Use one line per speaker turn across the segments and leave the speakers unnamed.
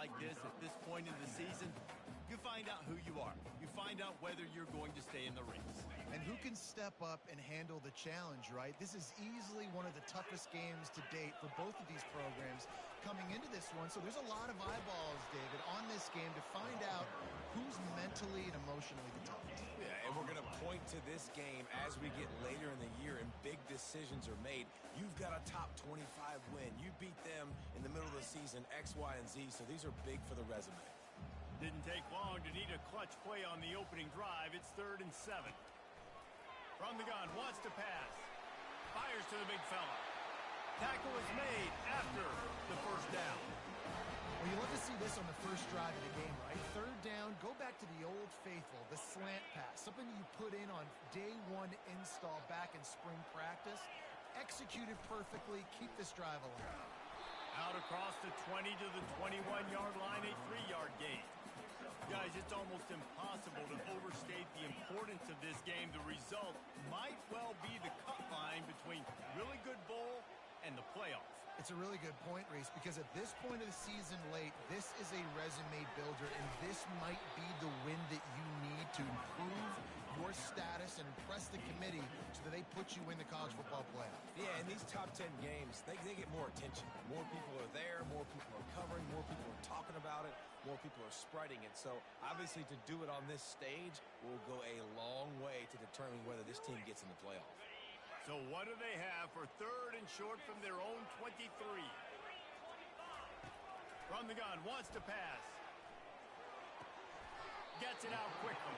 like this at this point in the season, you find out who you are. You find out whether you're going to stay in the race.
And who can step up and handle the challenge, right? This is easily one of the toughest games to date for both of these programs coming into this one. So there's a lot of eyeballs, David, on this game to find out who's mentally and emotionally the toughest.
Yeah, and we're going to point to this game as we get later in the year and big decisions are made. You've got a top 25 win. You beat them in the middle of the season, X, Y, and Z, so these are big for the resume.
Didn't take long to need a clutch play on the opening drive. It's 3rd and 7. From the gun, wants to pass. Fires to the big fella. Tackle is made after the first down.
Well, you love to see this on the first drive of the game, right? 3rd down, go back to the old faithful, the slant pass, something you put in on day one install back in spring practice. Executed perfectly, keep this drive alive.
Out across the 20 to the 21-yard line, a 3-yard gain. Guys, it's almost impossible to overstate the importance of this game. The result might well be the cut line between really good bowl and the playoffs.
It's a really good point, Reese, because at this point of the season late, this is a resume builder, and this might be the win that you need to improve your status and impress the committee so that they put you in the college football playoff.
Yeah, in these top 10 games, they get more attention. More people are there, more people are covering, more people are talking about it, more people are spreading it. So obviously to do it on this stage will go a long way to determining whether this team gets in the playoff.
So what do they have for 3rd and short from their own 23? From the gun, wants to pass. Gets it out quickly.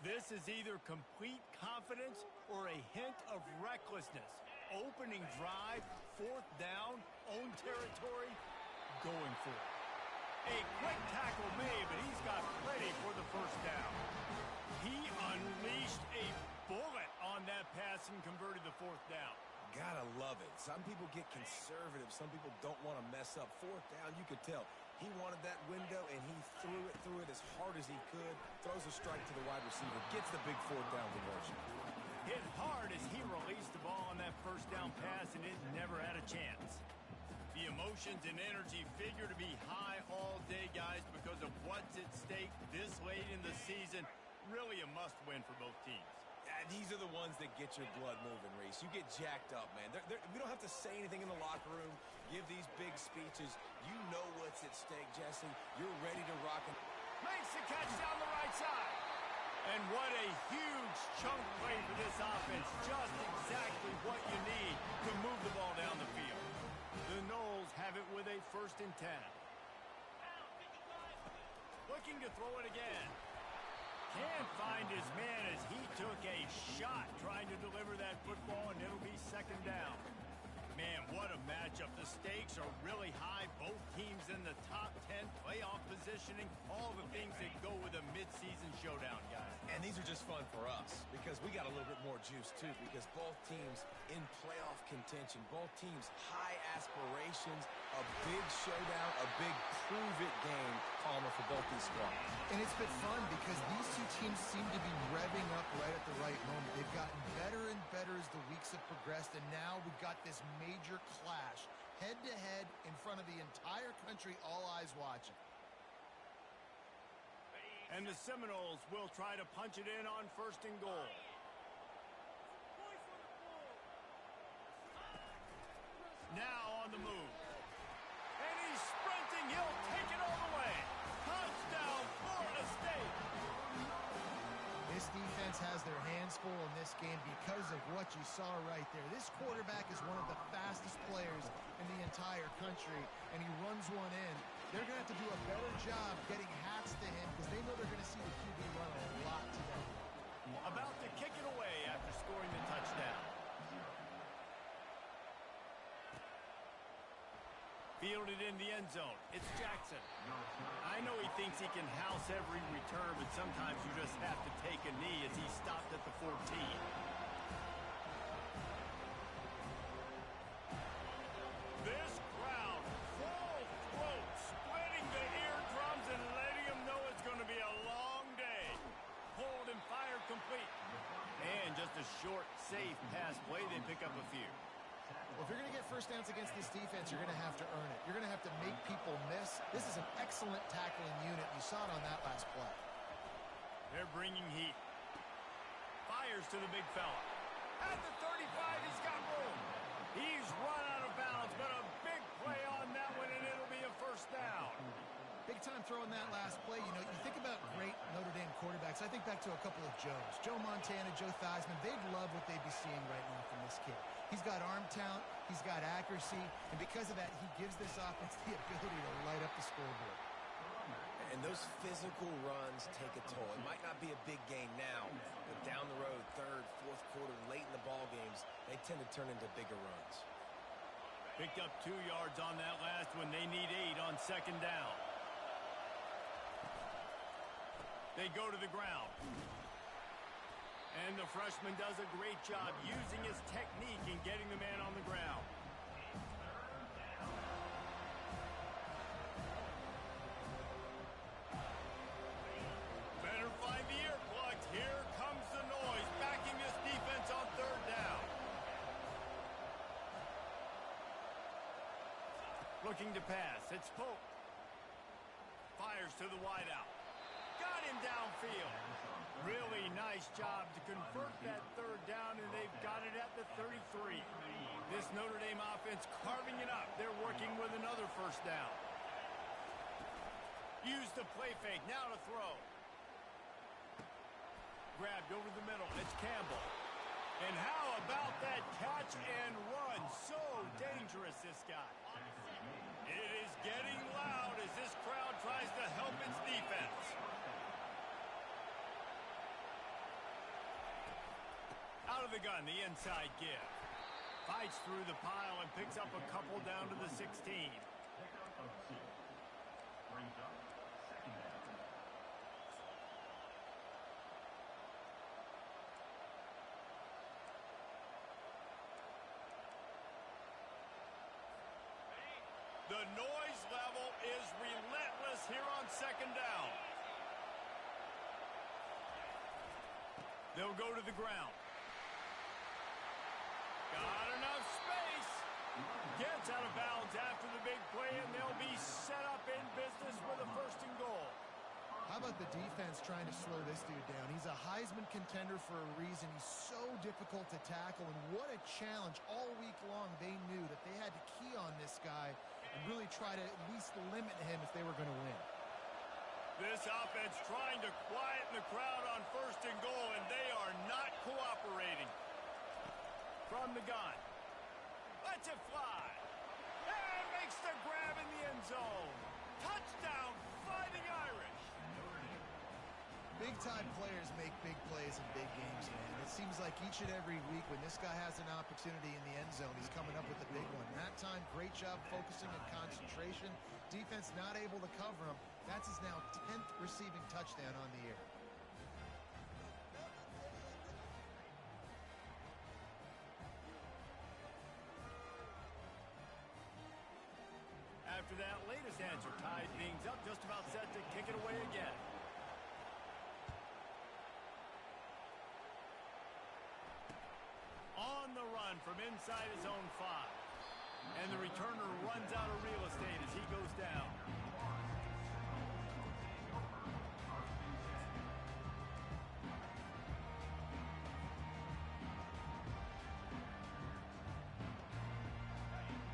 This is either complete confidence or a hint of recklessness. Opening drive, 4th down, own territory, going for it. A quick tackle made, but he's got plenty for the first down. He unleashed a bullet on that pass and converted the 4th down.
Gotta love it. Some people get conservative. Some people don't want to mess up. 4th down, you could tell. He wanted that window, and he threw it as hard as he could. Throws a strike to the wide receiver. Gets the big 4th down conversion.
Hit hard as he released the ball on that first down pass, and it never had a chance. The emotions and energy figure to be high all day, guys, because of what's at stake this late in the season. Really a must-win for both teams.
Yeah, these are the ones that get your blood moving, Reese. You get jacked up, man. We don't have to say anything in the locker room, give these big speeches. You know what's at stake, Jesse. You're ready to rock.
Makes the catch down the right side. And what a huge chunk play for this offense. Just exactly what you need to move the ball down the field. The Noles have it with a 1st and 10. Looking to throw it again. Can't find his man as he took a shot trying to deliver that football, and it'll be 2nd down. Man, what a matchup. The stakes are really high. Both teams in the top 10, playoff positioning, all the things that go with a midseason showdown, guys.
And these are just fun for us because we got a little bit more juice, too, because both teams in playoff contention, both teams high aspirations, a big showdown, a big prove-it game, Palmer, for both these squads.
And it's been fun because these two teams seem to be revving up right at the right moment. They've gotten better and better as the weeks have progressed, and now we've got this major clash, head-to-head in front of the entire country, all eyes watching.
And the Seminoles will try to punch it in on 1st and goal. Now on the move. And he's sprinting. He'll take it all the way. Touchdown, Florida State.
This defense has their hands full in this game because of what you saw right there. This quarterback is one of the fastest players in the entire country, and he runs one in. They're going to have to do a better job getting hats to him because they know they're going to see the QB run a lot today.
About to kick it away after scoring the touchdown. Fielded in the end zone. It's Jackson. I know he thinks he can house every return, but sometimes you just have to take a knee as he stopped at the 14. This crowd, full throat, splitting the eardrums and letting them know it's going to be a long day. short, safe pass play, they pick up a few.
Well, if you're going to get first downs against this defense, you're going to have to earn it. You're going to have to make people miss. This is an excellent tackling unit. You saw it on that last play.
They're bringing heat. Fires to the big fella. At the 35, he's got room. He's run out of bounds, but a big play on that one, and it'll be a first down.
Big time throwing that last play. You know, you think about great Notre Dame quarterbacks. I think back to a couple of Joes. Joe Montana, Joe Theismann. They'd love what they'd be seeing right now from this kid. He's got arm talent. He's got accuracy. And because of that, he gives this offense the ability to light up the scoreboard.
And those physical runs take a toll. It might not be a big gain now, but down the road, third, fourth quarter, late in the ball games, they tend to turn into bigger runs.
Picked up 2 yards on that last one. They need 8 on second down. They go to the ground. And the freshman does a great job using his technique and getting the man on the ground. Better find the earplugs. Here comes the noise, backing this defense on third down. Looking to pass. It's Pope. Fires to the wideout. Got him downfield. Really nice job to convert that third down, and they've got it at the 33. This Notre Dame offense carving it up. They're working with another first down. Use the play fake. Now to throw. Grabbed over the middle. It's Campbell. And how about that catch and run? So dangerous, this guy. It is getting loud as this crowd tries to help its defense. Out of the gun, the inside give. Fights through the pile and picks up a couple down to the 16. The noise level is relentless here on second down. They'll go to the ground. Got enough space. Gets out of bounds after the big play, and they'll be set up in business with a first and goal.
How about the defense trying to slow this dude down? He's a Heisman contender for a reason. He's so difficult to tackle, and what a challenge. All week long, they knew that they had to key on this guy and really try to at least limit him if they were going to win.
This offense trying to quieten the crowd on first and goal, and they are not cooperating. From the gun. Lets it fly. And makes the grab in the end zone. Touchdown, Fighting Irish.
Big-time players make big plays in big games, man. It seems like each and every week when this guy has an opportunity in the end zone, he's coming up with a big one. That time, great job focusing and concentration. Defense not able to cover him. That's his now 10th receiving touchdown on the year.
After that latest answer, tied things up, just about set to kick it away again. On the run from inside his own 5. And the returner runs out of real estate as he goes down.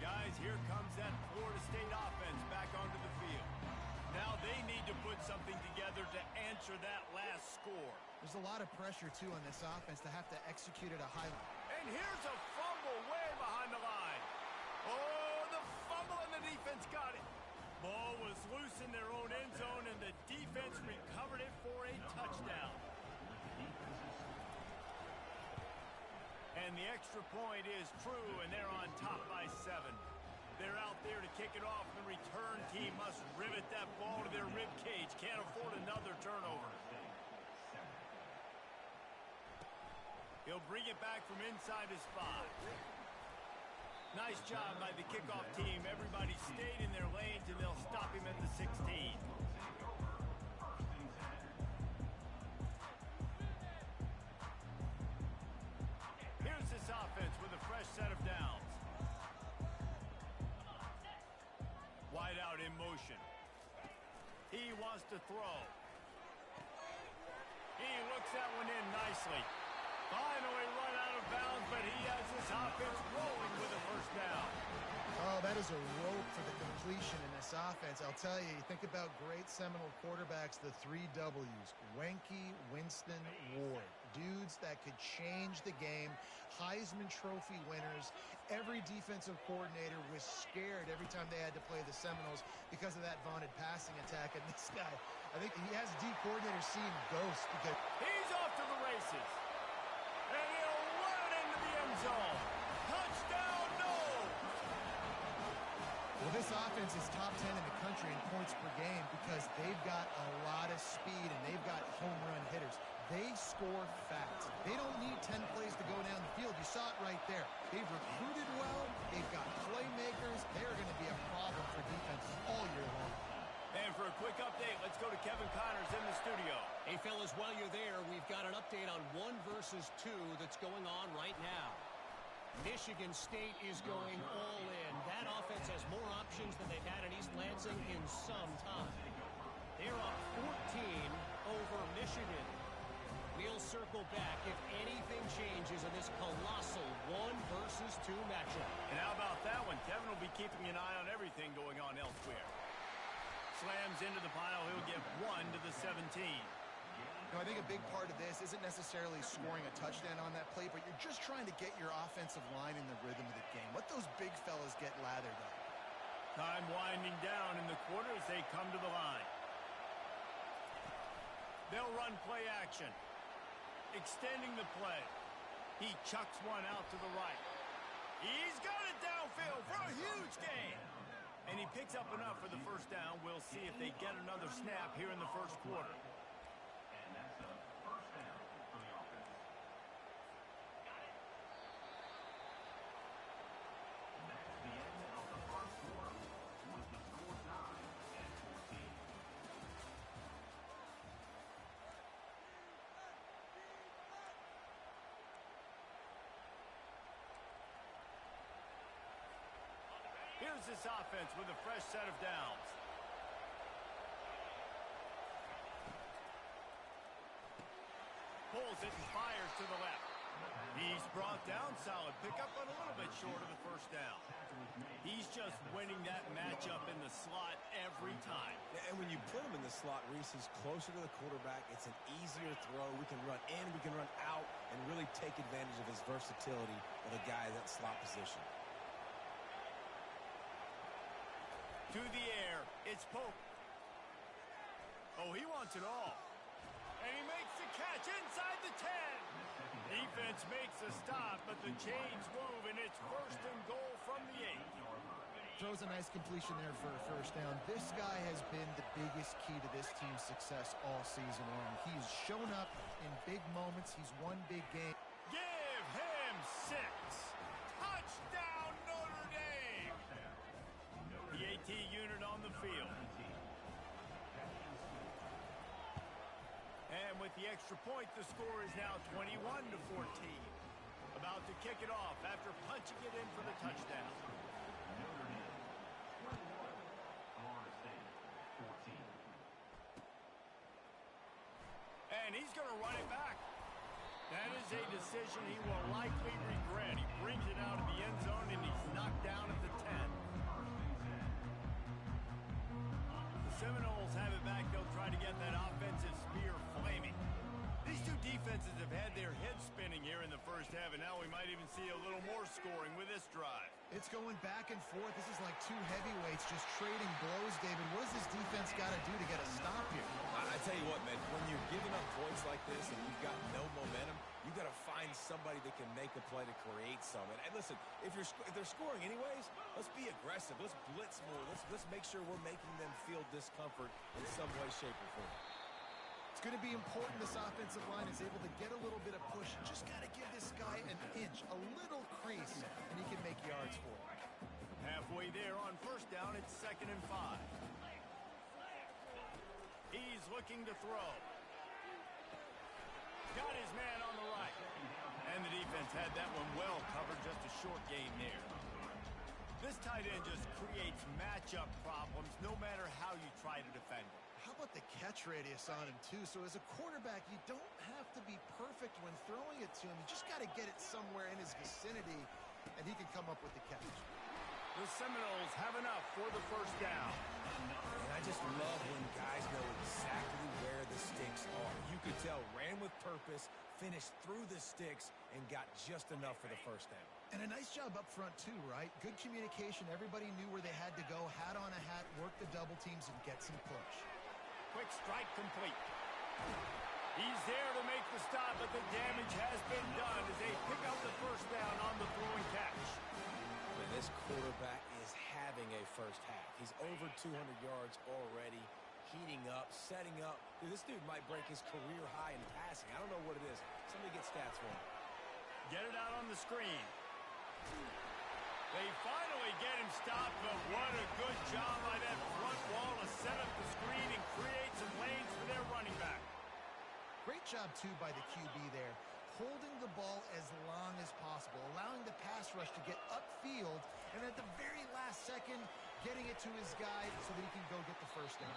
Guys, here comes that Florida State offense back onto the field. Now they need to put something together to answer that last score.
There's a lot of pressure, too, on this offense to have to execute at a high level.
And here's a fumble way behind the line. Oh, the fumble, and the defense got it. Ball was loose in their own end zone, and the defense recovered it for a touchdown. And the extra point is true, and they're on top by 7. They're out there to kick it off. The return team must rivet that ball to their rib cage. Can't afford another turnover. He'll bring it back from inside his 5. Nice job by the kickoff team. Everybody stayed in their lanes, and they'll stop him at the 16. wants to throw. He looks that one in nicely. Finally run out of bounds, but he has this offense rolling with a first down.
Oh, that is a rope for the completion in this offense. I'll tell you, you think about great Seminole quarterbacks, the 3 W's, Wenke, Winston, Ward. Dudes that could change the game, Heisman Trophy winners. Every defensive coordinator was scared every time they had to play the Seminoles because of that vaunted passing attack. And this guy, I think he has D coordinator seeing ghosts because
he's off to the races. And he'll run it into the end zone. Touchdown, no!
Well, this offense is top 10 in the country in points per game because they've got a lot of speed and they've got home run hitters. They score fast. They don't need 10 plays to go down the field. You saw it right there. They've recruited well. They've got playmakers. They're going to be a problem for defenses all year long.
And for a quick update, let's go to Kevin Connors in the studio.
Hey, fellas, while you're there, we've got an update on 1 versus 2 that's going on right now. Michigan State is going all in. That offense has more options than they've had in East Lansing in some time. They're up 14 over Michigan. We'll circle back if anything changes in this colossal 1 versus 2 matchup.
And how about that one? Kevin will be keeping an eye on everything going on elsewhere. Slams into the pile. He'll get 1 to the 17.
I think a big part of this isn't necessarily scoring a touchdown on that play, but you're just trying to get your offensive line in the rhythm of the game. Let those big fellas get lathered up.
Time winding down in the quarter as they come to the line. They'll run play action. Extending the play. He chucks one out to the right. He's got it downfield for a huge gain. And he picks up enough for the first down. We'll see if they get another snap here in the first quarter. Here's this offense with a fresh set of downs. Pulls it and fires to the left. He's brought down solid. Pick up on a little bit short of the first down. He's just winning that matchup in the slot every time.
And when you put him in the slot, Reese, he's closer to the quarterback. It's an easier throw. We can run in, we can run out, and really take advantage of his versatility of a guy in that slot position.
To the air, it's Pope. Oh, he wants it all. And he makes the catch inside the 10. Defense makes a stop, but the chains move, and it's 1st and goal from the 8.
Throws a nice completion there for a first down. This guy has been the biggest key to this team's success all season long. He's shown up in big moments. He's won big games.
Give him 6. Touchdown, Notre Dame. The AT unit on the field. And with the extra point, the score is now 21-14. About to kick it off after punching it in for the touchdown. And he's going to run it back. That is a decision he will likely regret. He brings it out of the end zone, and he's knocked down at the 10. The Seminoles have it back. They'll try to get that offensive spear flaming. These two defenses have had their heads spinning here in the first half, and now we might even see a little more scoring with this drive.
It's going back and forth. This is like two heavyweights just trading blows, David. What does this defense got to do to get a stop here?
I tell you what, man, when you're giving up points like this and you've got no momentum, you got to find somebody that can make a play to create some. And listen, if they're scoring anyways, let's be aggressive. Let's blitz more. Let's make sure we're making them feel discomfort in some way, shape, or form.
It's going to be important this offensive line is able to get a little bit of push. Just got to give this guy an inch, a little crease, and he can make yards for it.
Halfway there on first down, it's 2nd and 5. He's looking to throw. Got his man on the right. And the defense had that one well covered, just a short gain there. This tight end just creates matchup problems no matter how you try to defend him.
How about the catch radius on him, too? So as a quarterback, you don't have to be perfect when throwing it to him. You just got to get it somewhere in his vicinity, and he can come up with the catch.
The Seminoles have enough for the first down.
And I just love when guys know exactly where the sticks are. You could tell, ran with purpose, finished through the sticks, and got just enough for the first down.
And a nice job up front, too, right? Good communication. Everybody knew where they had to go. Hat on a hat, work the double teams, and get some push.
Quick strike complete. He's there to make the stop, but the damage has been done as they pick up the first down on the throwing catch.
Man, this quarterback is having a first half. He's over 200 yards already, heating up, setting up. Dude, this dude might break his career high in passing. I don't know what it is. Somebody get stats for him.
Get it out on the screen. They finally get him stopped, but what a good job by that front wall to set up the screen and create some lanes for their running back.
Great job, too, by the QB there, holding the ball as long as possible, allowing the pass rush to get upfield, and at the very last second, getting it to his guy so that he can go get the first down.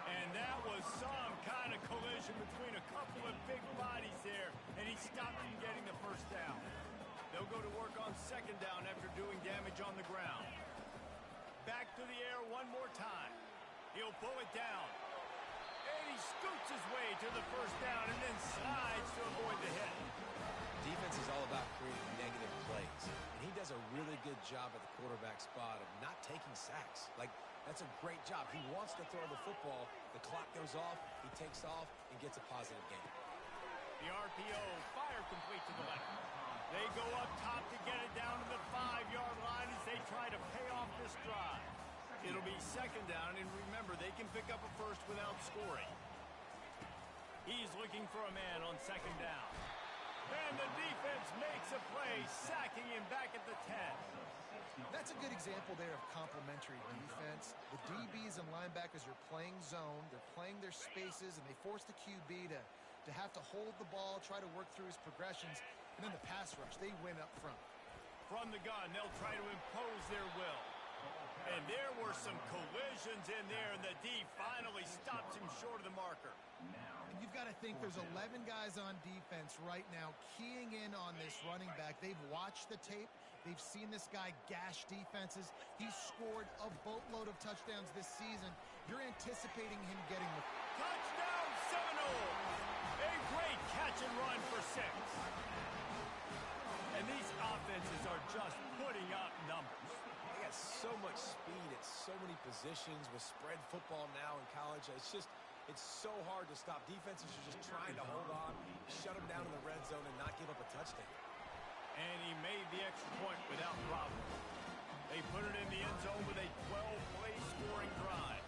And that was some kind of collision between a couple of big bodies there, and he stopped from getting the first down. They'll go to work on second down after doing damage on the ground. Back to the air one more time. He'll pull it down. And he scoots his way to the first down and then slides to avoid the hit.
Defense is all about creating negative plays. And he does a really good job at the quarterback spot of not taking sacks. Like, that's a great job. He wants to throw the football. The clock goes off. He takes off and gets a positive gain.
The RPO fire complete to the left. They go up top to get it down to the 5-yard line as they try to pay off this drive. It'll be second down, and remember, they can pick up a first without scoring. He's looking for a man on second down. And the defense makes a play, sacking him back at the 10.
That's a good example there of complementary defense. The DBs and linebackers are playing zone, they're playing their spaces, and they force the QB to have to hold the ball, try to work through his progressions, and then the pass rush, they win up front.
From the gun, they'll try to impose their will. And there were some collisions in there, and the D finally stops him short of the marker.
And you've got to think there's 11 guys on defense right now keying in on this running back. They've watched the tape. They've seen this guy gash defenses. He's scored a boatload of touchdowns this season. You're anticipating him getting the...
Touchdown Seminoles! A great catch and run for 6. And these offenses are just putting up numbers.
They got so much speed at so many positions with spread football now in college. It's so hard to stop. Defenses are just trying to hold on, shut them down in the red zone, and not give up a touchdown.
And he made the extra point without problem. They put it in the end zone with a 12-play scoring drive.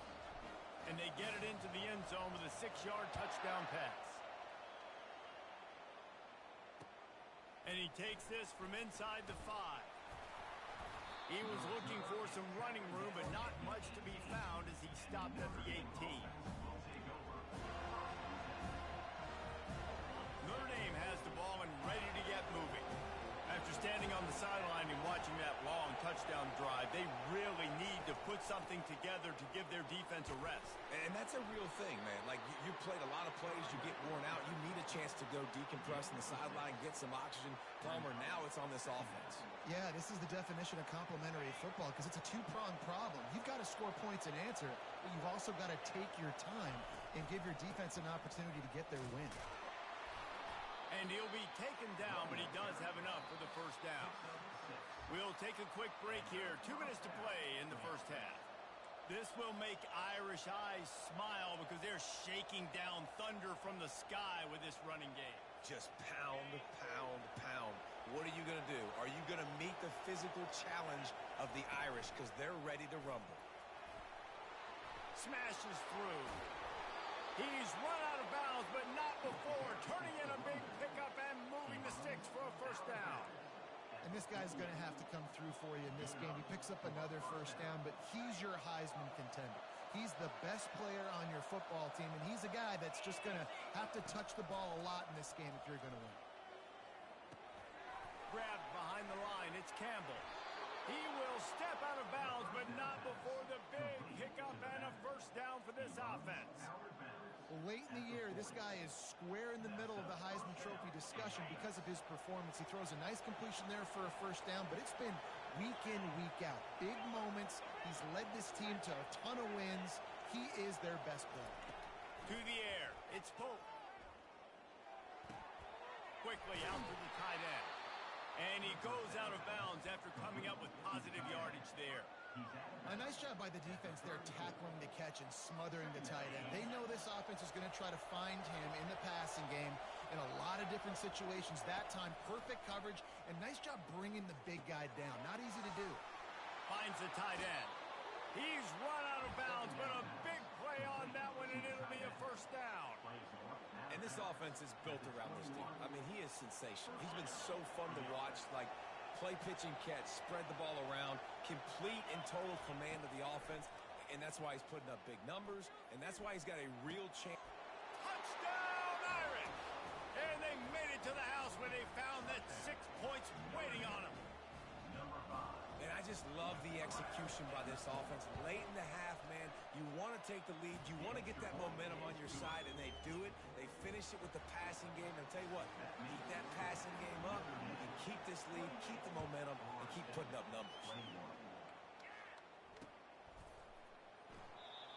And they get it into the end zone with a 6-yard touchdown pass. And he takes this from inside the 5. He was looking for some running room, but not much to be found as he stopped at the 18. Notre Dame has the ball and ready to get moving. After standing on the sideline and watching that long touchdown drive, they really need to put something together to give their defense a rest.
And that's a real thing, man. Like, you played a lot of plays, you get worn out. You need a chance to go decompress on the sideline, get some oxygen. Palmer, now it's on this offense.
Yeah, this is the definition of complementary football because it's a two-pronged problem. You've got to score points and answer, but you've also got to take your time and give your defense an opportunity to get their win.
And he'll be taken down, but he does have enough for the first down. We'll take a quick break here. 2 minutes to play in the first half. This will make Irish eyes smile because they're shaking down thunder from the sky with this running game.
Just pound, pound, pound. What are you going to do? Are you going to meet the physical challenge of the Irish because they're ready to rumble?
Smashes through. He's run out of bounds, but not before. Turning in a big pickup and moving the sticks for a first down.
And this guy's going to have to come through for you in this game. He picks up another first down, but he's your Heisman contender. He's the best player on your football team, and he's a guy that's just going to have to touch the ball a lot in this game if you're going to win.
Grabbed behind the line. It's Campbell. He will step out of bounds, but not before the big hiccup and a first down for this offense.
Well, late in the year, this guy is square in the middle of the Heisman Trophy discussion because of his performance. He throws a nice completion there for a first down, but it's been week in, week out. Big moments. He's led this team to a ton of wins. He is their best player.
To the air. It's Pope. Quickly out to the tight end. And he goes out of bounds after coming up with positive yardage there.
A nice job by the defense there tackling the catch and smothering the tight end. They know this offense is going to try to find him in the passing game in a lot of different situations. That time, perfect coverage, and nice job bringing the big guy down. Not easy to do.
Finds the tight end. He's run out of bounds, but a big play on that one, and it'll be a first down.
And this offense is built around this dude. I mean, he is sensational. He's been so fun to watch, like play, pitch, and catch, spread the ball around, complete and total command of the offense, and that's why he's putting up big numbers, and that's why he's got a real chance.
Touchdown, Irish! And they made it to the house where they found that 6 points waiting on them.
And I just love the execution by this offense. Late in the half, man, you want to take the lead. You want to get that momentum on your side, and they do it. They finish it with the passing game. And I'll tell you what, keep that passing game up, and keep this lead, keep the momentum, and keep putting up numbers.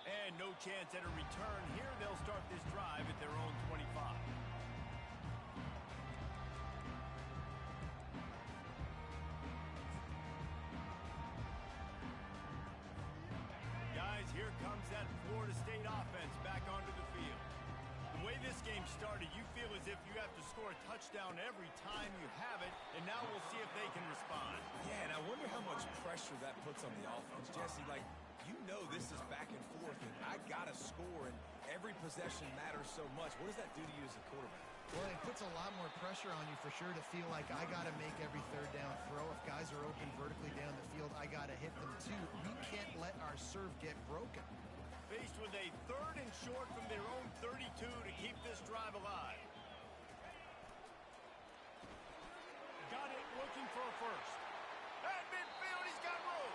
And no chance at a return here. They'll start this drive at their own 25. Here comes that Florida State offense back onto the field. The way this game started, you feel as if you have to score a touchdown every time you have it, and now we'll see if they can respond.
Yeah, and I wonder how much pressure that puts on the offense. Jesse, like, you know this is back and forth, and I got to score, and every possession matters so much. What does that do to you as a quarterback?
Well, it puts a lot more pressure on you for sure to feel like I got to make every third down throw. If guys are open vertically down the field, I got to hit them too. We can't let our serve get broken.
Faced with a third and short from their own 32 to keep this drive alive. Got it, looking for a first. At midfield, he's got room.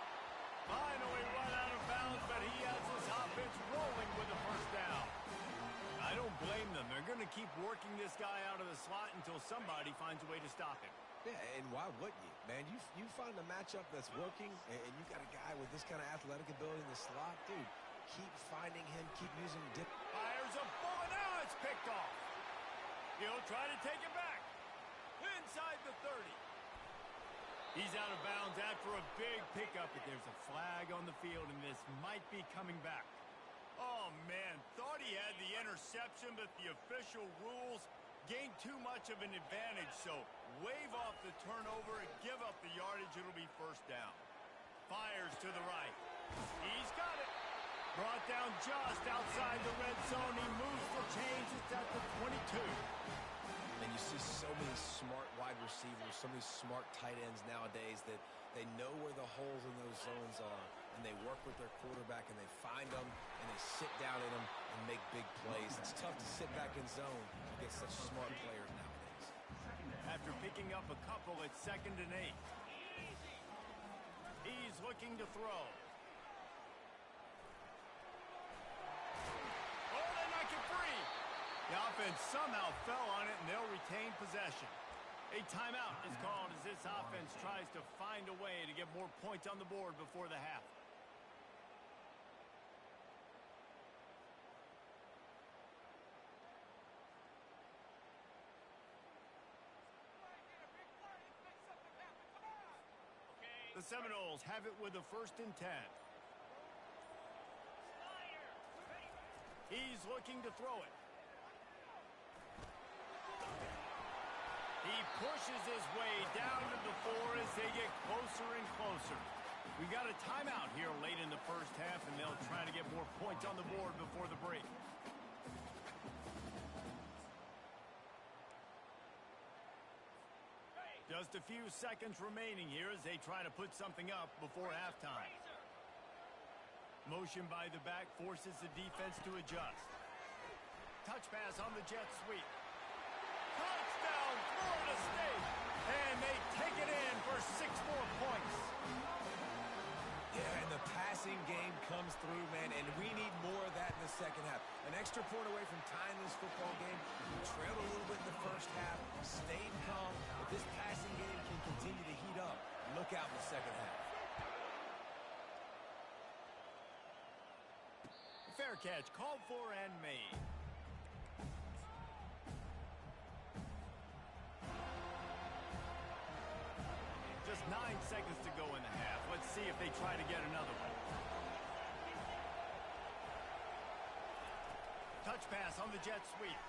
Finally run out of bounds, but he has this offense rolling with a first down. I don't blame them. They're going to keep working this guy out of the slot until somebody finds a way to stop him.
Yeah, and why wouldn't you? Man, you find a matchup that's working, and you got a guy with this kind of athletic ability in the slot, dude, keep finding him, keep using dip.
Fires a bullet, now it's picked off. He'll try to take it back. Inside the 30. He's out of bounds after a big pickup, but there's a flag on the field, and this might be coming back. Oh, man, thought he had the interception, but the official rules gained too much of an advantage, so wave off the turnover and give up the yardage. It'll be first down. Fires to the right. He's got it. Brought down just outside the red zone. He moves the chains. It's at the 22.
And you see so many smart wide receivers, so many smart tight ends nowadays that they know where the holes in those zones are, and they work with their quarterback, and they find them, and they sit down in them and make big plays. It's tough to sit back in zone against such smart players nowadays.
After picking up a couple at 2nd and 8. He's looking to throw. Oh, they knock it free. The offense somehow fell on it, and they'll retain possession. A timeout is called as this offense tries to find a way to get more points on the board before the half. The Seminoles have it with a 1st and 10. He's looking to throw it. He pushes his way down to the 4 as they get closer and closer. We got a timeout here late in the first half, and they'll try to get more points on the board before the break. Just a few seconds remaining here as they try to put something up before halftime. Motion by the back forces the defense to adjust. Touch pass on the jet sweep. Touchdown, Florida State! And they take it in for 6 more points.
extra point away from tying this football game. We trailed a little bit in the first half, stayed calm. If this passing game can continue to heat up, look out in the second half.
Fair catch, called for and made. Just 9 seconds to go in the half. Let's see if they try to get another one. Touch pass on the jet sweep.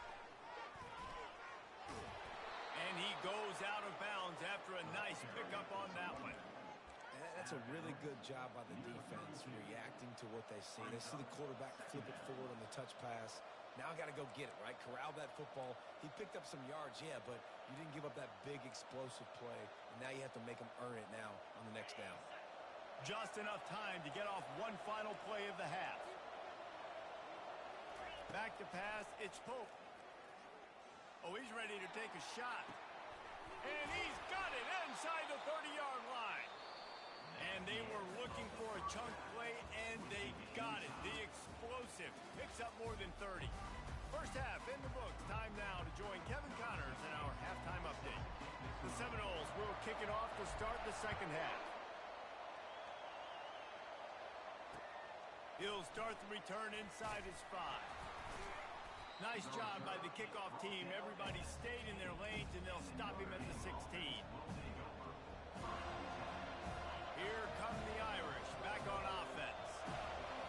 And he goes out of bounds after a nice pickup on that one.
That's a really good job by the defense, reacting to what they see. They see the quarterback flip it forward on the touch pass. Now I got to go get it, right? Corral that football. He picked up some yards, yeah, but you didn't give up that big explosive play. And now you have to make him earn it now on the next down.
Just enough time to get off one final play of the half. Back to pass, it's Pope. Oh, he's ready to take a shot. And he's got it inside the 30-yard line. And they were looking for a chunk play, and they got it. The explosive picks up more than 30. First half in the books. Time now to join Kevin Connors in our halftime update. The Seminoles will kick it off to start the second half. He'll start the return inside his 5. Nice job by the kickoff team. Everybody stayed in their lanes, and they'll stop him at the 16. Here come the Irish, back on offense.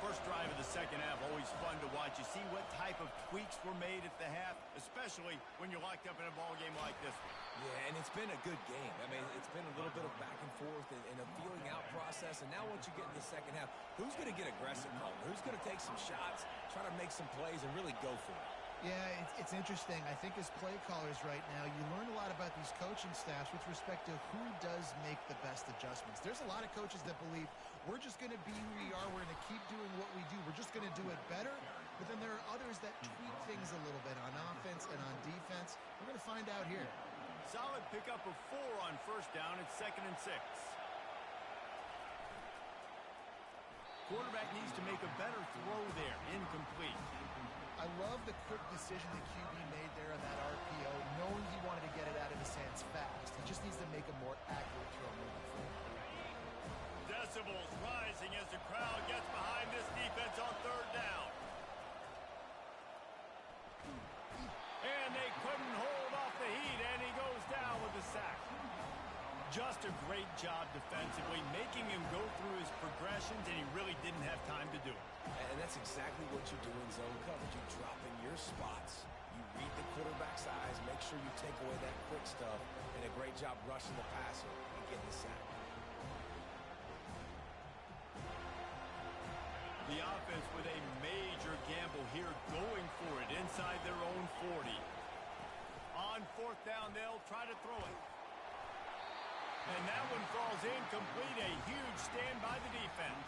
First drive of the second half, always fun to watch. You see what type of tweaks were made at the half, especially when you're locked up in a ball game like this one.
Yeah, and it's been a good game. I mean, it's been a little bit of back and forth and a feeling out process. And now once you get in the second half, who's going to get aggressive, Colton? Who's going to take some shots, try to make some plays, and really go for it?
Yeah, it's interesting. I think as play callers right now, you learn a lot about these coaching staffs with respect to who does make the best adjustments. There's a lot of coaches that believe we're just going to be who we are. We're going to keep doing what we do. We're just going to do it better. But then there are others that tweak things a little bit on offense and on defense. We're going to find out here.
Solid pickup of 4 on first down. It's 2nd and 6. Quarterback needs to make a better throw there. Incomplete.
I love the quick decision the QB made there on that RPO, knowing he wanted to get it out of his hands fast. He just needs to make a more accurate throw moving forward.
Decibels rising as the crowd gets behind this defense on third down. And they couldn't hold off the heat, and he goes down with a sack. Just a great job defensively, making him go through his progressions, and he really didn't have time to do it.
And that's exactly what you do in zone coverage. You drop in your spots. You read the quarterback's eyes, make sure you take away that quick stuff, and a great job rushing the passer and getting the sack.
The offense with a major gamble here, going for it inside their own 40. On fourth down, they'll try to throw it. And that one falls incomplete. A huge stand by the defense.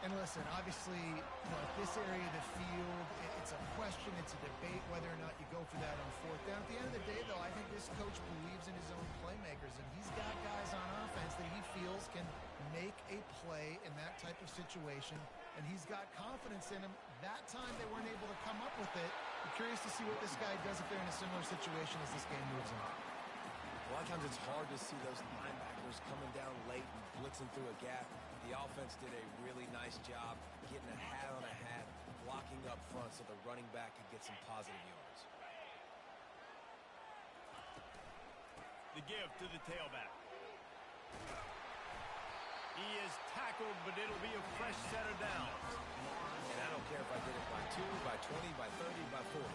And listen, obviously, at this area of the field, it's a question, it's a debate whether or not you go for that on fourth down. At the end of the day, though, I think this coach believes in his own playmakers, and he's got guys on offense that he feels can make a play in that type of situation, and he's got confidence in him. That time they weren't able to come up with it. I'm curious to see what this guy does if they're in a similar situation as this game moves on.
A lot of times it's hard to see those linebackers coming down late and blitzing through a gap. The offense did a really nice job getting a hat on a hat, blocking up front so the running back could get some positive yards.
The give to the tailback. He is tackled, but it'll be a fresh set of downs.
And I don't care if I get it by 2, by 20, by 30, by 40.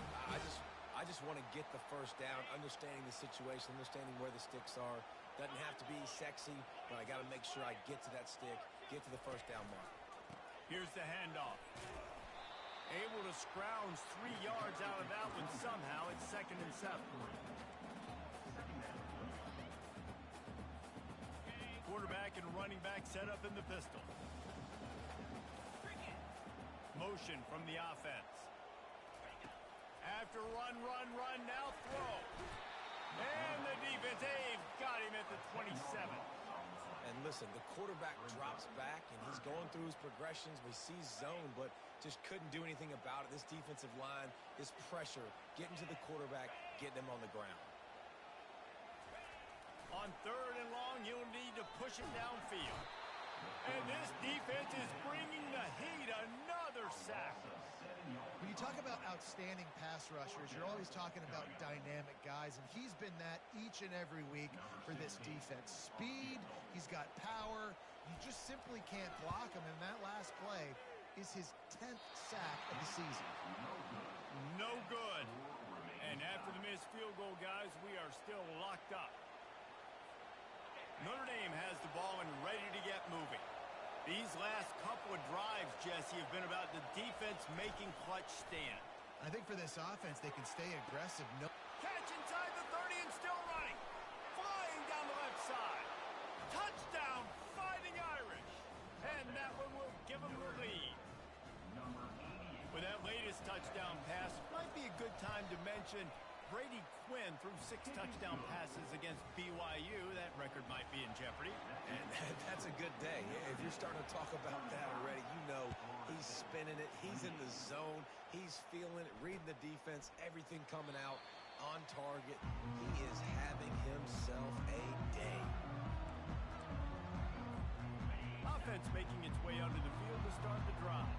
I just want to get the first down, understanding the situation, understanding where the sticks are. Doesn't have to be sexy, but I got to make sure I get to that stick, get to the first down mark.
Here's the handoff. Able to scrounge 3 yards out of that one somehow. It's 2nd and 7. Quarterback and running back set up in the pistol. Motion from the offense. After run, now throw. And the defense, they've got him at the 27.
And listen, the quarterback drops back, and he's going through his progressions. We see zone, but just couldn't do anything about it. This defensive line, this pressure, getting to the quarterback, getting him on the ground.
On 3rd and long, you'll need to push it downfield. And this defense is bringing the heat. Another sack.
When you talk about outstanding pass rushers, you're always talking about dynamic guys, and he's been that each and every week for this defense. Speed, he's got power. You just simply can't block him, and that last play is his 10th sack of the season.
No good. And after the missed field goal, guys, we are still locked up. Notre Dame has the ball and ready to get moving. These last couple of drives, Jesse, have been about the defense making clutch stand.
I think for this offense, they can stay aggressive. No
Catch inside the 30 and still running. Flying down the left side. Touchdown, Fighting Irish. And that one will give them the lead. With that latest touchdown pass, might be a good time to mention Brady Quinn threw 6 touchdown passes against BYU. That record might be in jeopardy.
And that's a good day. If you're starting to talk about that already, you know he's spinning it. He's in the zone. He's feeling it, reading the defense, everything coming out on target. He is having himself a day.
Offense making its way onto the field to start the drive.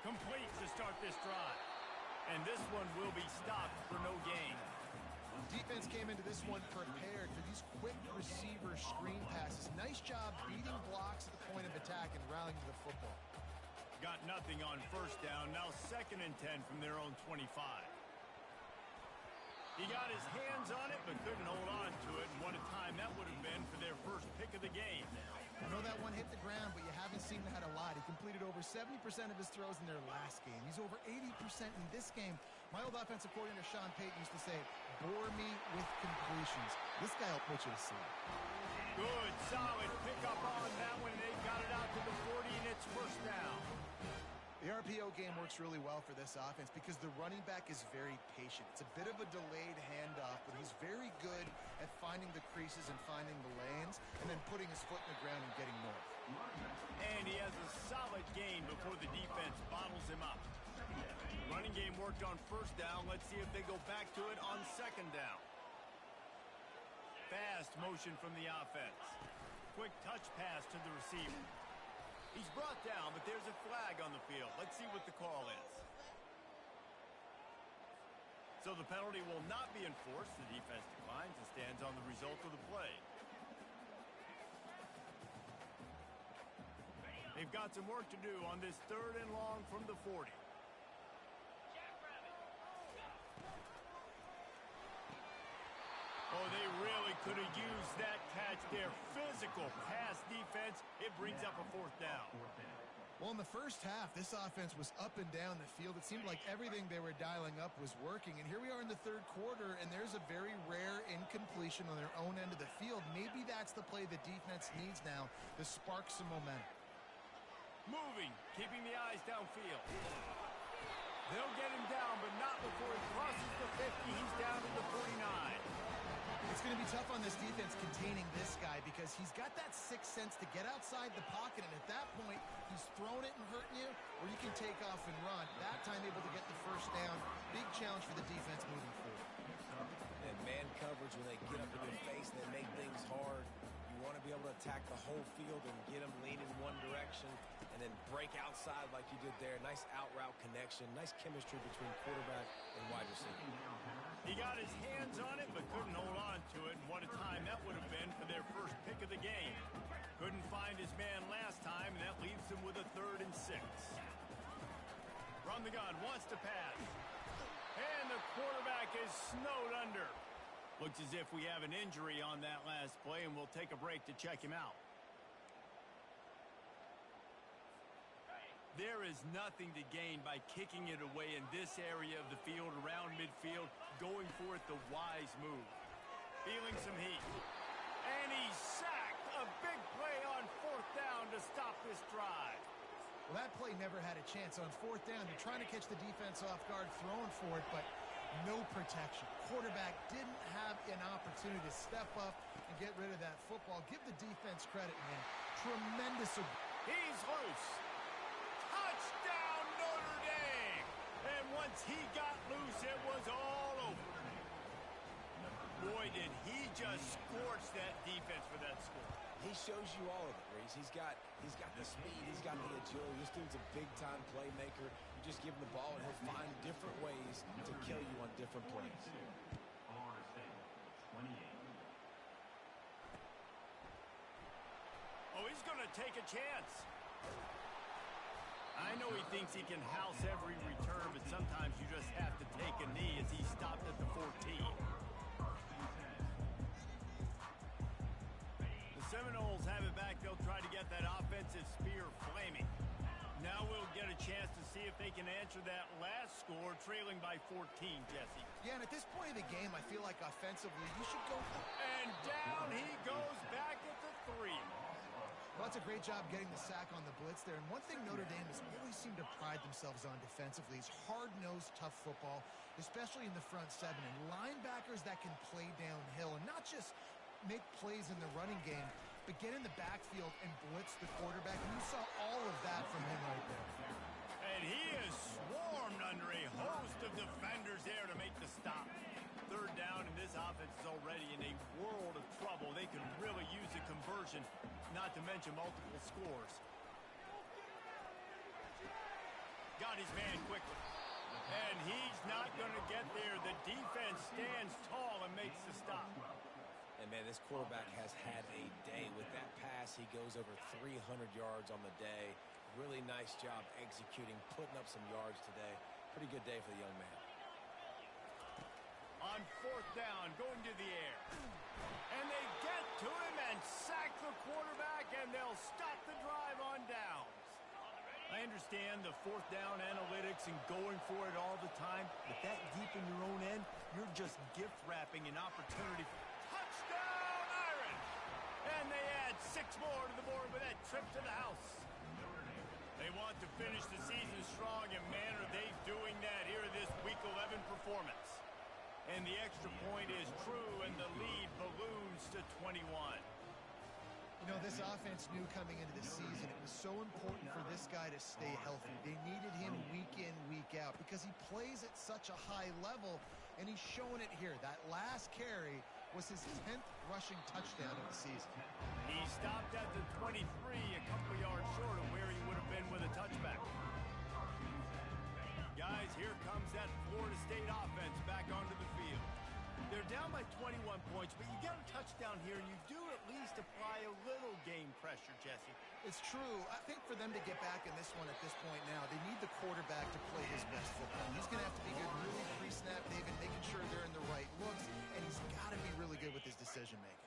Complete to start this drive. And this one will be stopped for no gain.
Defense came into this one prepared for these quick receiver screen passes. Nice job beating blocks at the point of attack and rallying to the football.
Got nothing on 1st down. Now 2nd and 10 from their own 25. He got his hands on it but couldn't hold on to it. And what a time that would have been for their first pick of the game.
I know that one hit the ground, but you haven't seen that a lot. He completed over 70% of his throws in their last game. He's over 80% in this game. My old offensive coordinator, Sean Payton, used to say, bore me with completions. This guy will put you to sleep.
Good, solid pickup on that one. They got it out to the 40, and it's 1st down.
The RPO game works really well for this offense because the running back is very patient. It's a bit of a delayed handoff, but he's very good at finding the creases and finding the lanes and then putting his foot in the ground and getting north.
And he has a solid gain before the defense bottles him up. Running game worked on 1st down. Let's see if they go back to it on 2nd down. Fast motion from the offense. Quick touch pass to the receiver. He's brought down, but there's a flag on the field. Let's see what the call is. So the penalty will not be enforced. The defense declines and stands on the result of the play. They've got some work to do on this 3rd and long from the 40. Oh, they really could have used that catch there. Physical pass defense. It brings up a 4th down.
Well, in the first half, this offense was up and down the field. It seemed like everything they were dialing up was working. And here we are in the 3rd quarter, and there's a very rare incompletion on their own end of the field. Maybe that's the play the defense needs now to spark some momentum.
Moving, keeping the eyes downfield. They'll get him down, but not before he crosses the 50. He's down to the 49.
It's going to be tough on this defense containing this guy because he's got that 6th sense to get outside the pocket, and at that point, he's throwing it and hurting you, or you can take off and run. That time able to get the 1st down. Big challenge for the defense moving forward.
And man coverage, when they get up in your face, they make things hard. You want to be able to attack the whole field and get them leaning one direction and then break outside like you did there. Nice out-route connection. Nice chemistry between quarterback and wide receiver.
He got his hands on it, but couldn't hold on to it. And what a time that would have been for their first pick of the game. Couldn't find his man last time, and that leaves him with a 3rd and 6. From the gun, wants to pass. And the quarterback is snowed under. Looks as if we have an injury on that last play, and we'll take a break to check him out. There is nothing to gain by kicking it away in this area of the field, around midfield, going for it the wise move. Feeling some heat. And he's sacked. A big play on 4th down to stop this drive.
Well, that play never had a chance. On 4th down, they're trying to catch the defense off guard, throwing for it, but no protection. Quarterback didn't have an opportunity to step up and get rid of that football. Give the defense credit, man. tremendous.
He's loose. Touchdown, Notre Dame! And once he got loose, it was all over. Boy, did he just scorch that defense for that score.
He shows you all of it, Reese. He's got the speed, he's got the agility. This dude's a big-time playmaker. You just give him the ball, and he'll find different ways to kill you on different plays.
Oh, he's going to take a chance. I know he thinks he can house every return, but sometimes you just have to take a knee as he stopped at the 14. The Seminoles have it back. They'll try to get that offensive spear flaming. Now we'll get a chance to see if they can answer that last score, trailing by 14, Jesse.
Yeah, and at this point of the game, I feel like offensively, you should go.
And down he goes back at the 3.
Well, that's a great job getting the sack on the blitz there. And one thing Notre Dame has always seemed to pride themselves on defensively is hard-nosed, tough football, especially in the front seven. And linebackers that can play downhill and not just make plays in the running game, but get in the backfield and blitz the quarterback. And you saw all of that from him right there.
And he is swarmed under a host of defenders there to make the stop. Third down, and this offense is already in a world of trouble. They can really use a conversion, not to mention multiple scores. Got his man quickly. And he's not going to get there. The defense stands tall and makes the stop.
And, man, this quarterback has had a day with that pass. He goes over 300 yards on the day. Really nice job executing, putting up some yards today. Pretty good day for the young man.
On fourth down, going to the air. And they get to him and sack the quarterback, and they'll stop the drive on downs. I understand the fourth down analytics and going for it all the time, but that deep in your own end, you're just gift-wrapping an opportunity. Touchdown, Irish! And they add 6 more to the board with that trip to the house. They want to finish the season strong, and man, are they doing that here in this Week 11 performance. And the extra point is true, and the lead balloons to 21.
You know, this offense knew coming into the season it was so important for this guy to stay healthy. They needed him week in, week out, because he plays at such a high level, and he's showing it here. That last carry was his 10th rushing touchdown of the season.
He stopped at the 23, a couple of yards short of where he would have been with a touchback. Guys, here comes that Florida State offense back onto the field. They're down by 21 points, but you get a touchdown here, and you do at least apply a little game pressure, Jesse.
It's true. I think for them to get back in this one at this point now, they need the quarterback to play his best football. He's going to have to be good really pre-snap, David, making sure they're in the right looks, and he's got to be really good with his decision-making.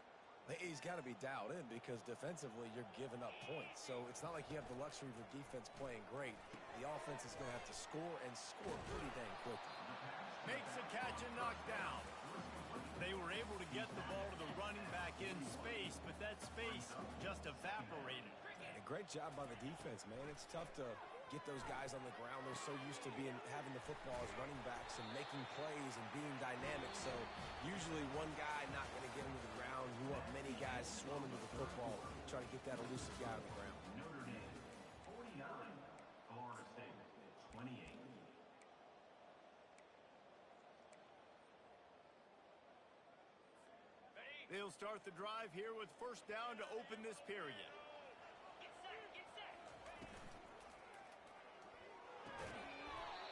He's got to be dialed in because defensively you're giving up points. So it's not like you have the luxury of the defense playing great. The offense is going to have to score and score pretty dang quickly.
Makes a catch and knocked down. They were able to get the ball to the running back in space, but that space just evaporated.
And a great job by the defense, man. It's tough to get those guys on the ground. They're so used to having the football as running backs and making plays and being dynamic. So usually one guy not going to get into the ground. You want many guys swarming to the football, try to get that elusive guy on the ground.
Notre Dame 49, Florida State 28.
They'll start the drive here with first down to open this period.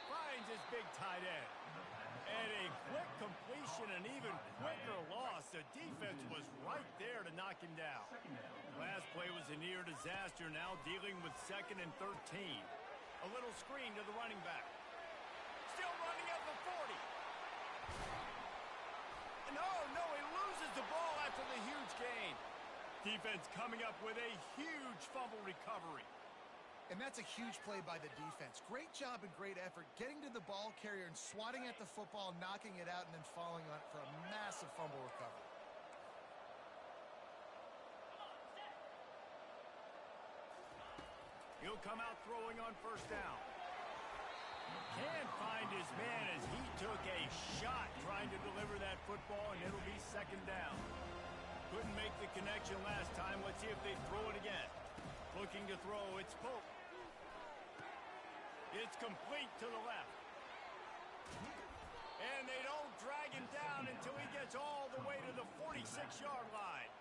Finds his big tight end. And a quick completion, an even quicker loss. The defense was right there to knock him down. Last play was a near disaster, now dealing with 2nd and 13. A little screen to the running back. Still running at the 40. No, he loses the ball after the huge gain. Defense coming up with a huge fumble recovery.
And that's a huge play by the defense. Great job and great effort getting to the ball carrier and swatting at the football, knocking it out, and then falling on it for a massive fumble recovery.
He'll come out throwing on first down. Can't find his man as he took a shot trying to deliver that football, and it'll be 2nd down. Couldn't make the connection last time. Let's see if they throw it again. Looking to throw, it's Pope. It's complete to the left. And they don't drag him down until he gets all the way to the 46-yard line.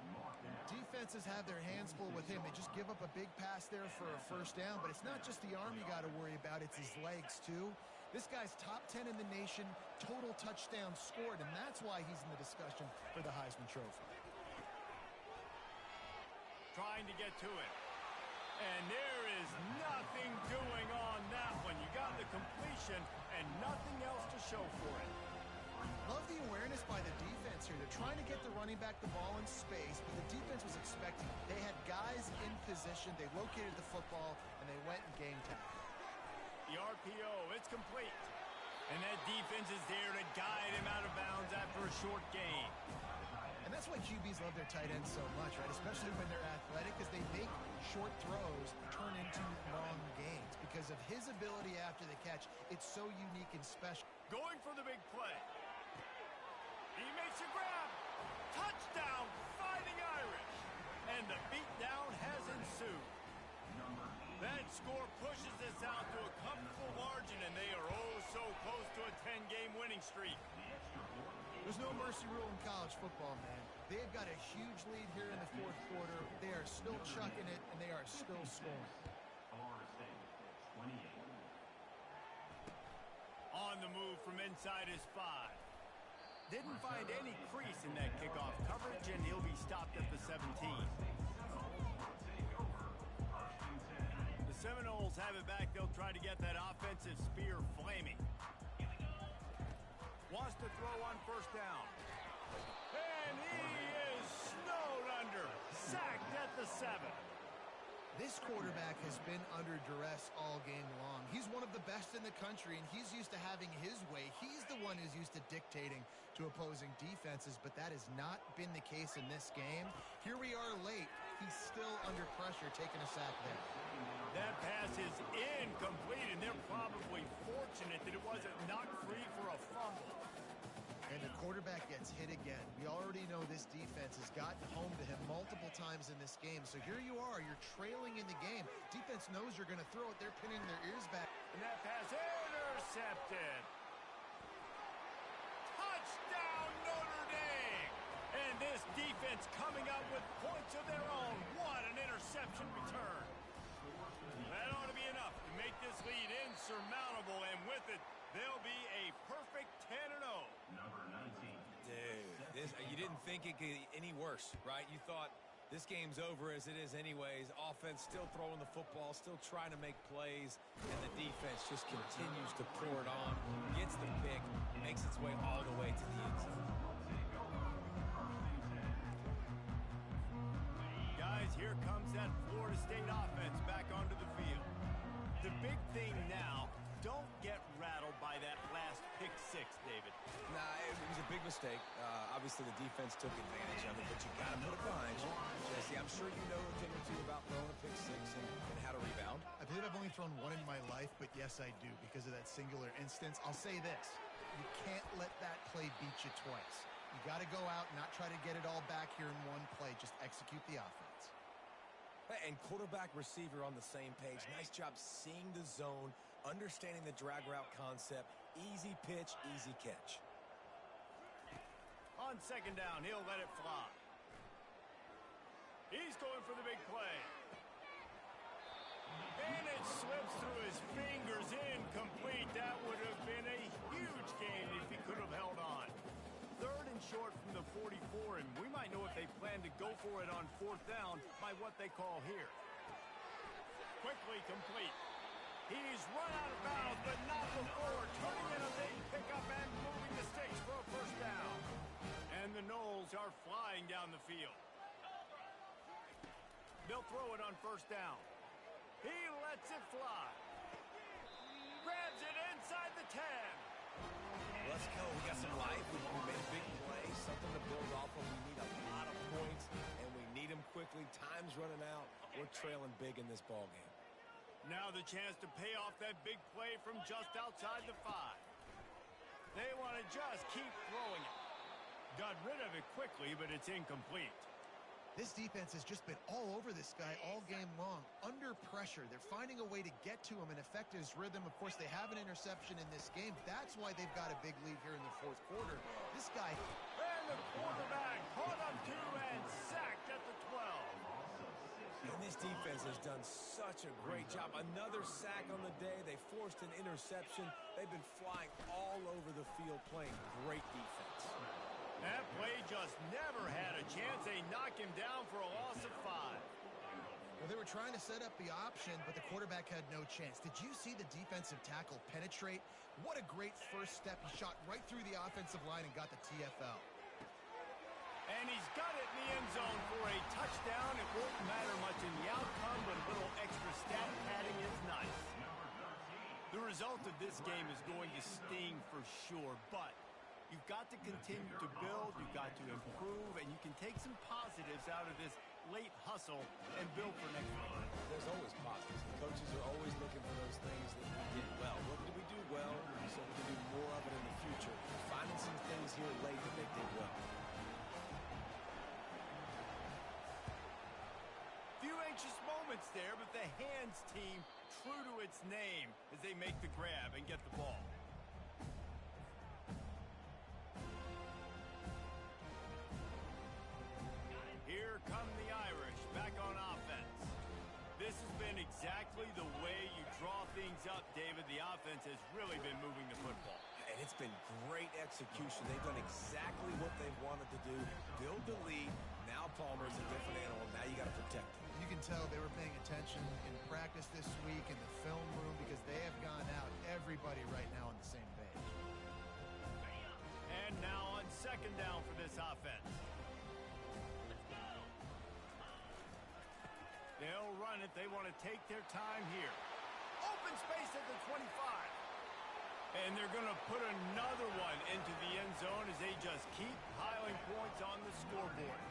Defenses have their hands full with him. They just give up a big pass there for a first down, but it's not just the arm you got to worry about, it's his legs too. This guy's top 10 in the nation, total touchdowns scored, and that's why he's in the discussion for the Heisman Trophy.
Trying to get to it. And there is nothing doing on that one. You got the completion and nothing else to show for it.
Love the awareness by the defense here. They're trying to get the running back the ball in space, but the defense was expecting. They had guys in position. They located the football, and they went and game tackle.
The RPO, it's complete. And that defense is there to guide him out of bounds after a short gain.
And that's why QBs love their tight ends so much, right? Especially when they're athletic, because they make short throws turn into long gains. Because of his ability after the catch, it's so unique and special.
Going for the big play. He makes a grab. Touchdown, Fighting Irish. And the beatdown has ensued. That score pushes us out to a comfortable margin, and they are oh so close to a 10-game winning streak.
There's no mercy rule in college football, man. They've got a huge lead here in the fourth quarter. They are still chucking it, and they are still scoring.
Florida State, 28.
On the move from inside his 5. Didn't find any crease in that kickoff coverage, and he'll be stopped at the 17. The Seminoles have it back. They'll try to get that offensive spear flaming. Wants to throw on first down. And he is snowed under. Sacked at the 7.
This quarterback has been under duress all game long. He's one of the best in the country, and he's used to having his way. He's the one who's used to dictating to opposing defenses, but that has not been the case in this game. Here we are late. He's still under pressure, taking a sack there.
That pass is incomplete, and they're probably fortunate that it wasn't knocked free for a fumble.
And the quarterback gets hit again. We already know this defense has gotten home to him multiple times in this game. So here you are, you're trailing in the game. Defense knows you're going to throw it. They're pinning their ears back.
And that pass intercepted. Touchdown, Notre Dame! And this defense coming up with points of their own. What an interception return. That ought to be enough to make this lead insurmountable, and with it, they'll be a perfect 10-0.
Number 19.
Dude, you didn't think it could get any worse, right? You thought this game's over as it is anyways. Offense still throwing the football, still trying to make plays, and the defense just continues to pour it on, gets the pick, makes its way all the way to the end zone.
Guys, here comes that Florida State offense back onto the field. The big thing now, don't get rattled by that last pick 6, David.
Nah, it was a big mistake. Obviously, the defense took advantage of it, but you got to put it behind you. Jesse, I'm sure you know a thing or two about throwing a pick 6 and how to rebound.
I believe I've only thrown one in my life, but yes, I do because of that singular instance. I'll say this. You can't let that play beat you twice. You got to go out and not try to get it all back here in one play. Just execute the offense.
And quarterback receiver on the same page. Nice job seeing the zone, understanding the drag route concept. Easy pitch, easy catch.
On second down, he'll let it fly. He's going for the big play. And it slips through his fingers, incomplete. That would have been a huge gain if he could have held on. Third and short from the 44, and we might know if they plan to go for it on fourth down by what they call here. Quickly complete. He's run out of bounds, but not before turning in a big pickup and moving the sticks for a first down. And the Noles are flying down the field. They'll throw it on first down. He lets it fly. Grabs it inside the 10.
Let's go. We got some life. We made a big play, something to build off of. We need a lot of points, and we need them quickly. Time's running out. We're trailing big in this ball game.
Now the chance to pay off that big play from just outside the 5. They want to just keep throwing it. Got rid of it quickly, but it's incomplete.
This defense has just been all over this guy all game long. Under pressure, they're finding a way to get to him and affect his rhythm. Of course, they have an interception in this game. That's why they've got a big lead here in the fourth quarter. This guy...
And the quarterback caught up to and sacked at the 12.
And this defense has done such a great job. Another sack on the day. They forced an interception. They've been flying all over the field playing great defense.
That play just never had a chance. They knock him down for a loss of 5.
Well, they were trying to set up the option, but the quarterback had no chance. Did you see the defensive tackle penetrate? What a great first step. He shot right through the offensive line and got the TFL.
And he's got it in the end zone for a touchdown. It won't matter much in the outcome, but a little extra stat padding is nice. The result of this game is going to sting for sure, but you've got to continue to build, you've got to improve, and you can take some positives out of this late hustle and build for next week.
There's always positives. The coaches are always looking for those things that we did well. What did we do well so we can do more of it in the future? Finding some things here late that they did well.
Few anxious moments there, but the hands team true to its name as they make the grab and get the ball. Here come the Irish back on offense. This has been exactly the way you draw things up, David. The offense has really been moving the football.
And it's been great execution. They've done exactly what they've wanted to do. Build the lead. Now Palmer's a different animal. Now you got to protect him.
You can tell they were paying attention in practice this week in the film room because they have gone out, everybody right now on the same page.
And now on second down for this offense. They'll run it. They want to take their time here. Open space at the 25. And they're going to put another one into the end zone as they just keep piling points on the scoreboard.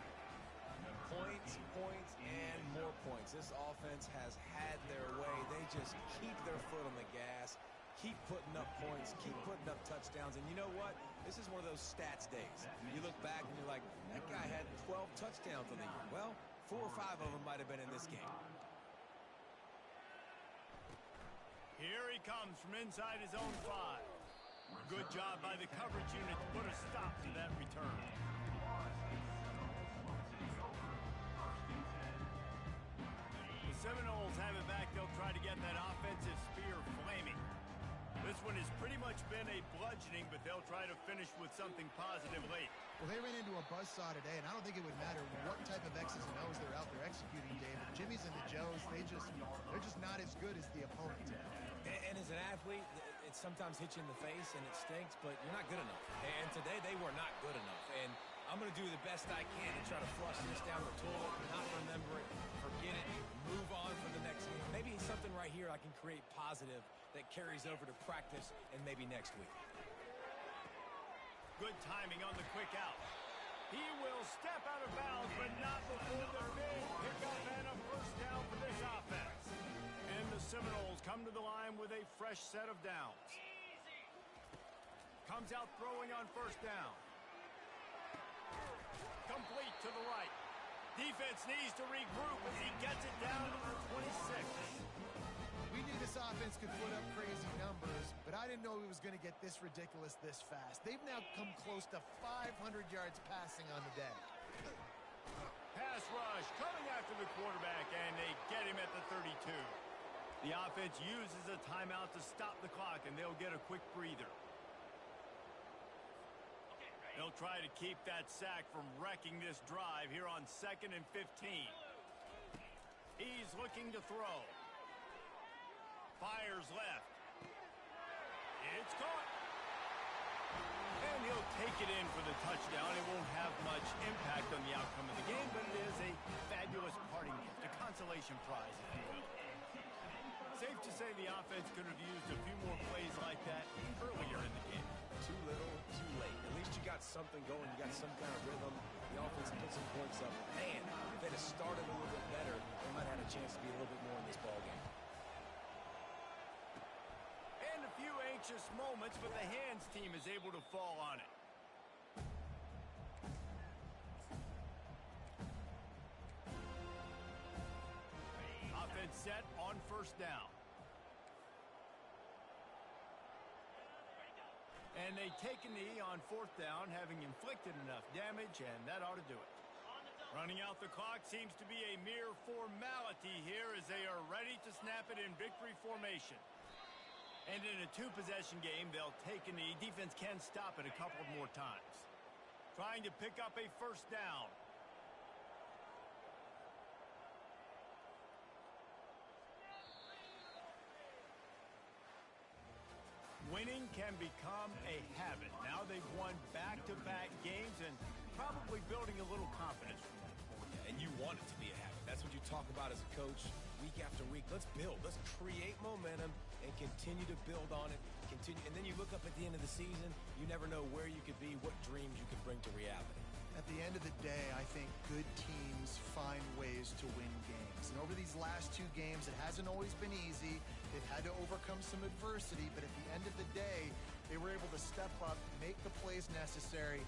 Points, points, and more points. This offense has had their way. They just keep their foot on the gas, keep putting up points, keep putting up touchdowns. And you know what? This is one of those stats days. You look back and you're like, that guy had 12 touchdowns on the year. Well, 4 or 5 of them might have been in this game.
Here he comes from inside his own 5. Good job by the coverage unit to put a stop to that return. The Seminoles have it back. They'll try to get that offensive spear flaming. This one has pretty much been a bludgeoning, but they'll try to finish with something positive late.
Well, they ran into a buzzsaw today, and I don't think it would matter what type of X's and O's they're out there executing, David. Jimmy's and the Joes, they're just not as good as the opponent.
And as an athlete, it sometimes hits you in the face and it stinks, but you're not good enough. And today they were not good enough. And I'm going to do the best I can to try to flush this down the toilet, not remember it, forget it, move on for the next game. Maybe something right here I can create positive that carries over to practice and maybe next week.
Good timing on the quick out. He will step out of bounds, but not before the big pickup and a first down for this offense. And the Seminoles come to the line with a fresh set of downs. Comes out throwing on first down. Complete to the right. Defense needs to regroup as he gets it down to the 26.
We knew this offense could put up crazy numbers, but I didn't know it was going to get this ridiculous this fast. They've now come close to 500 yards passing on the day.
Pass rush coming after the quarterback, and they get him at the 32. The offense uses a timeout to stop the clock, and they'll get a quick breather. They'll try to keep that sack from wrecking this drive here on 2nd and 15. He's looking to throw. Fires left. It's caught. And he'll take it in for the touchdown. It won't have much impact on the outcome of the game, but it is a fabulous parting gift, a consolation prize, if you will. Safe to say the offense could have used a few more plays like that earlier in the game.
Too little, too late. At least you got something going. You got some kind of rhythm. The offense put some points up. Man, if they'd have started a little bit better, they might have had a chance to be a little bit more in this ballgame.
And a few anxious moments, but the hands team is able to fall on it. set on first down. And they take a knee on fourth down, having inflicted enough damage, and that ought to do it. Running out the clock seems to be a mere formality here as they are ready to snap it in victory formation. And in a two-possession game, they'll take a knee. Defense can stop it a couple more times. Trying to pick up a first down. Winning can become a habit. Now they've won back-to-back games and probably building a little confidence from that point.
And you want it to be a habit. That's what you talk about as a coach week after week. Let's build. Let's create momentum and continue to build on it. And then you look up at the end of the season, you never know where you could be, what dreams you could bring to reality.
At the end of the day, I think good teams find ways to win games. And over these last two games, it hasn't always been easy. They've had to overcome some adversity, but at the end of the day, they were able to step up, make the plays necessary,